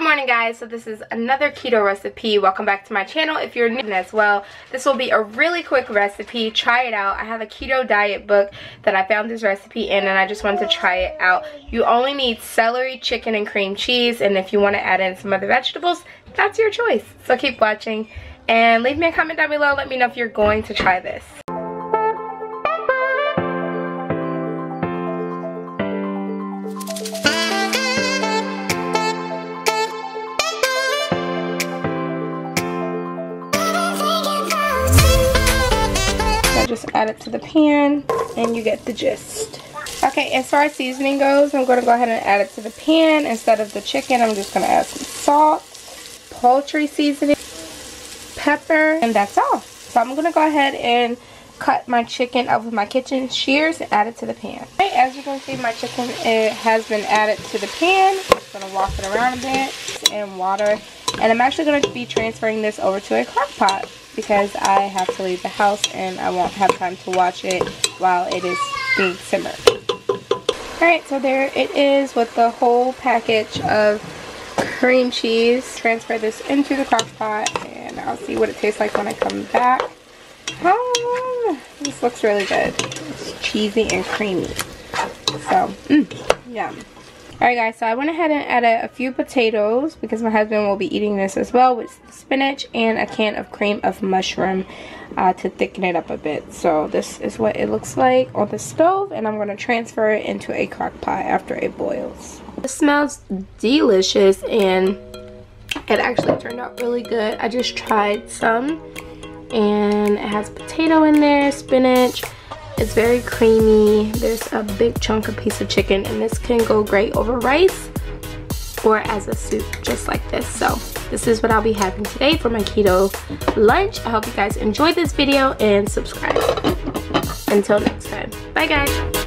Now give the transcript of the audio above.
Good morning, guys. So this is another keto recipe. Welcome back to my channel. If you're new as well, this will be a really quick recipe. Try it out. I have a keto diet book that I found this recipe in, and I just wanted to try it out. You only need celery, chicken, and cream cheese, and if you want to add in some other vegetables, that's your choice. So keep watching and leave me a comment down below. Let me know if you're going to try this. Just add it to the pan and you get the gist. Okay, as far as seasoning goes, I'm going to go ahead and add it to the pan. Instead of the chicken, I'm just going to add some salt, poultry seasoning, pepper, and that's all. So I'm going to go ahead and cut my chicken up with my kitchen shears and add it to the pan. Okay, as you can see, my chicken has been added to the pan. I'm just going to walk it around a bit and water. And I'm actually going to be transferring this over to a crock pot, because I have to leave the house and I won't have time to watch it while it is being simmered. Alright, so there it is with the whole package of cream cheese. Transfer this into the crock pot and I'll see what it tastes like when I come back. This looks really good. It's cheesy and creamy. So, yum. Alright guys, so I went ahead and added a few potatoes because my husband will be eating this as well, with spinach and a can of cream of mushroom to thicken it up a bit. So this is what it looks like on the stove, and I'm going to transfer it into a crock pot after it boils. It smells delicious and it actually turned out really good. I just tried some and it has potato in there, spinach. It's very creamy. There's a big chunk of piece of chicken, and this can go great over rice or as a soup, just like this. So this is what I'll be having today for my keto lunch. I hope you guys enjoyed this video and subscribe. Until next time, bye guys.